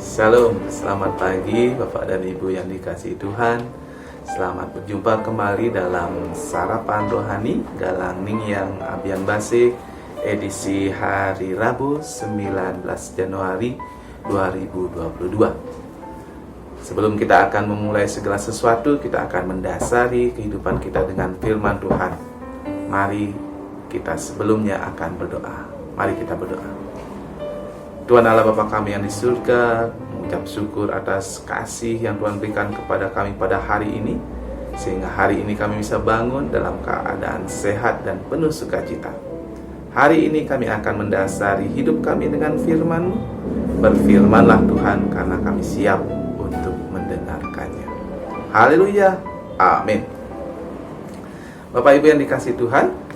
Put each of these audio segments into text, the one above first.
Shalom, selamat pagi Bapak dan Ibu yang dikasihi Tuhan. Selamat berjumpa kembali dalam Sarapan Rohani Galang Ningyang Abian Basik, edisi hari Rabu 19 Januari 2022. Sebelum kita akan memulai segala sesuatu, kita akan mendasari kehidupan kita dengan firman Tuhan. Mari kita sebelumnya akan berdoa. Mari kita berdoa. Tuhan Allah Bapa kami yang di surga, mengucap syukur atas kasih yang Tuhan berikan kepada kami pada hari ini, sehingga hari ini kami bisa bangun dalam keadaan sehat dan penuh sukacita. Hari ini kami akan mendasari hidup kami dengan firman-Mu. Berfirmanlah Tuhan, karena kami siap untuk mendengarkannya. Haleluya, amin. Bapak Ibu yang dikasihi Tuhan,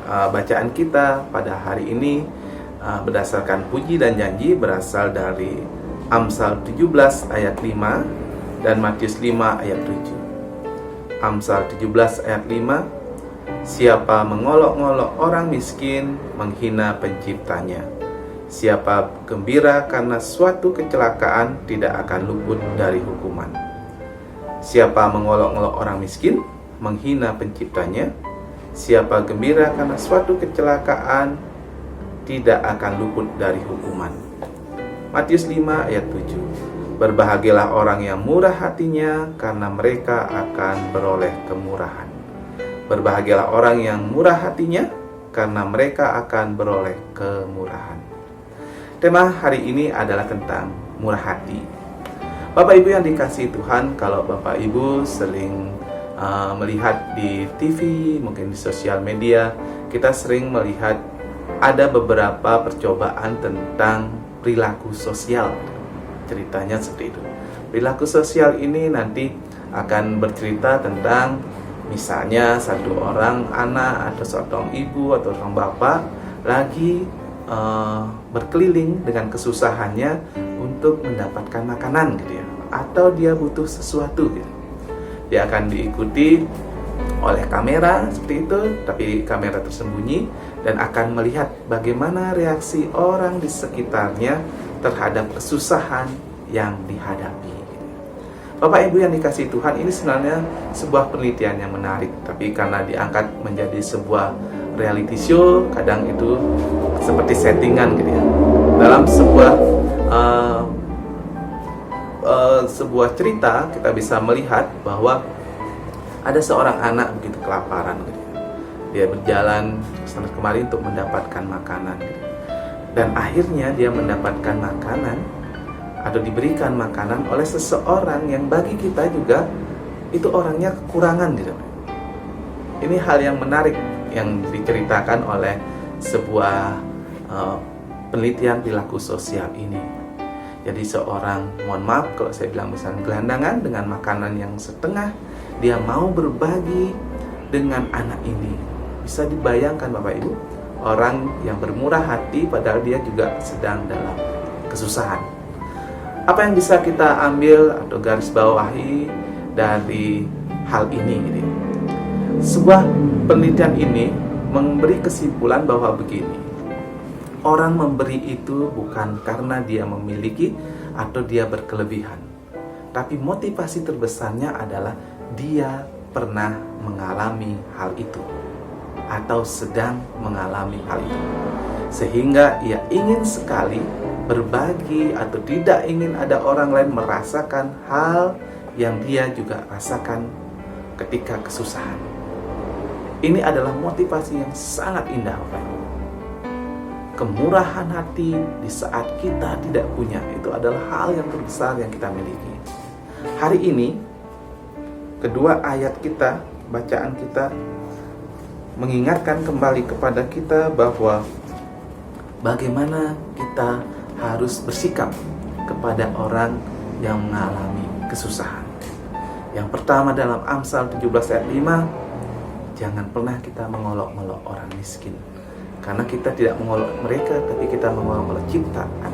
bacaan kita pada hari ini berdasarkan puji dan janji berasal dari Amsal 17 ayat 5 dan Matius 5 ayat 7. Amsal 17 ayat 5, siapa mengolok-ngolok orang miskin menghina penciptanya. Siapa gembira karena suatu kecelakaan tidak akan luput dari hukuman. Siapa mengolok-ngolok orang miskin menghina penciptanya. Siapa gembira karena suatu kecelakaan tidak akan luput dari hukuman. Matius 5 ayat 7. Berbahagialah orang yang murah hatinya, karena mereka akan beroleh kemurahan. Berbahagialah orang yang murah hatinya, karena mereka akan beroleh kemurahan. Tema hari ini adalah tentang murah hati. Bapak Ibu yang dikasihi Tuhan, kalau Bapak Ibu sering melihat di TV, mungkin di sosial media, kita sering melihat ada beberapa percobaan tentang perilaku sosial. Ceritanya seperti itu. Perilaku sosial ini nanti akan bercerita tentang misalnya satu orang anak atau seorang ibu atau seorang bapak lagi berkeliling dengan kesusahannya untuk mendapatkan makanan gitu ya, atau dia butuh sesuatu gitu. Dia akan diikuti oleh kamera seperti itu, tapi kamera tersembunyi, dan akan melihat bagaimana reaksi orang di sekitarnya terhadap kesusahan yang dihadapi. Bapak Ibu yang dikasihi Tuhan, ini sebenarnya sebuah penelitian yang menarik, tapi karena diangkat menjadi sebuah reality show, kadang itu seperti settingan gitu ya. Dalam sebuah cerita kita bisa melihat bahwa ada seorang anak begitu kelaparan gitu. Dia berjalan sana kemari untuk mendapatkan makanan gitu. Dan akhirnya dia mendapatkan makanan atau diberikan makanan oleh seseorang yang bagi kita juga itu orangnya kekurangan gitu. Ini hal yang menarik yang diceritakan oleh sebuah penelitian perilaku sosial ini. Jadi seorang, mohon maaf kalau saya bilang misalnya gelandangan dengan makanan yang setengah, dia mau berbagi dengan anak ini. Bisa dibayangkan Bapak Ibu, orang yang bermurah hati padahal dia juga sedang dalam kesusahan. Apa yang bisa kita ambil atau garis bawahi dari hal ini gitu. Sebuah penelitian ini memberi kesimpulan bahwa begini, orang memberi itu bukan karena dia memiliki atau dia berkelebihan, tapi motivasi terbesarnya adalah dia pernah mengalami hal itu atau sedang mengalami hal itu, sehingga ia ingin sekali berbagi atau tidak ingin ada orang lain merasakan hal yang dia juga rasakan ketika kesusahan. Ini adalah motivasi yang sangat indah, Bapak. Kemurahan hati di saat kita tidak punya, itu adalah hal yang terbesar yang kita miliki. Hari ini kedua ayat kita, bacaan kita mengingatkan kembali kepada kita bahwa bagaimana kita harus bersikap kepada orang yang mengalami kesusahan. Yang pertama dalam Amsal 17 ayat 5, jangan pernah kita mengolok-olok orang miskin. Karena kita tidak mengolok mereka, tapi kita mengolok-olok ciptaan,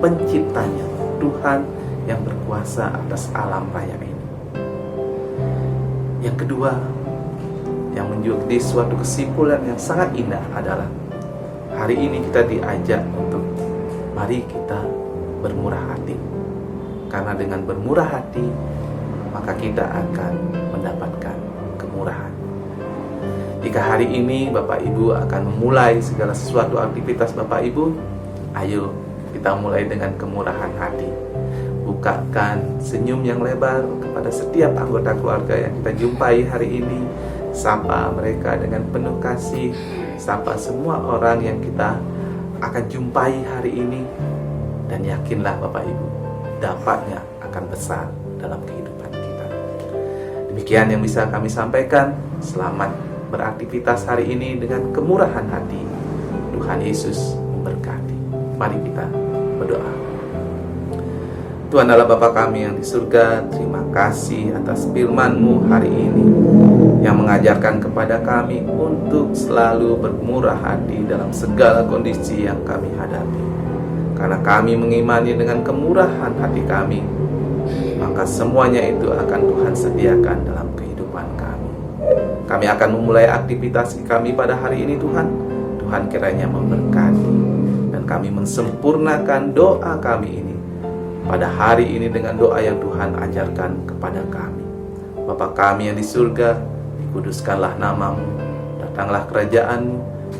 penciptanya, Tuhan yang berkuasa atas alam raya ini. Yang kedua, yang menjadi suatu kesimpulan yang sangat indah adalah hari ini kita diajak untuk mari kita bermurah hati. Karena dengan bermurah hati, maka kita akan mendapatkan kemurahan. Jika hari ini Bapak Ibu akan memulai segala sesuatu aktivitas Bapak Ibu, ayo kita mulai dengan kemurahan hati. Bukakan senyum yang lebar kepada setiap anggota keluarga yang kita jumpai hari ini. Sapa mereka dengan penuh kasih. Sapa semua orang yang kita akan jumpai hari ini. Dan yakinlah Bapak Ibu, dampaknya akan besar dalam kehidupan kita. Demikian yang bisa kami sampaikan. Selamat beraktivitas hari ini dengan kemurahan hati. Tuhan Yesus memberkati. Mari kita berdoa. Tuhan Allah Bapa kami yang di surga, terima kasih atas firman-Mu hari ini yang mengajarkan kepada kami untuk selalu bermurah hati dalam segala kondisi yang kami hadapi. Karena kami mengimani dengan kemurahan hati kami, maka semuanya itu akan Tuhan sediakan dalam kehidupan kami. Kami akan memulai aktivitas kami pada hari ini Tuhan. Tuhan kiranya memberkati dan kami mensempurnakan doa kami ini pada hari ini dengan doa yang Tuhan ajarkan kepada kami. Bapa kami yang di surga, dikuduskanlah nama-Mu, datanglah kerajaan-Mu,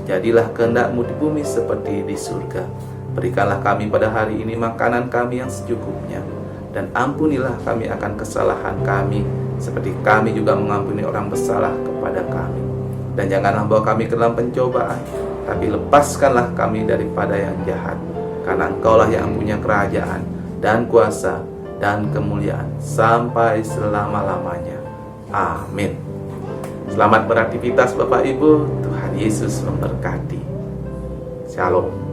jadilah kehendak-Mu di bumi seperti di surga. Berikanlah kami pada hari ini makanan kami yang secukupnya, dan ampunilah kami akan kesalahan kami, seperti kami juga mengampuni orang bersalah kepada kami. Dan janganlah bawa kami ke dalam pencobaan, tapi lepaskanlah kami daripada yang jahat, karena Engkaulah yang punya kerajaan, dan kuasa, dan kemuliaan sampai selama-lamanya. Amin. Selamat beraktivitas Bapak Ibu. Tuhan Yesus memberkati. Shalom.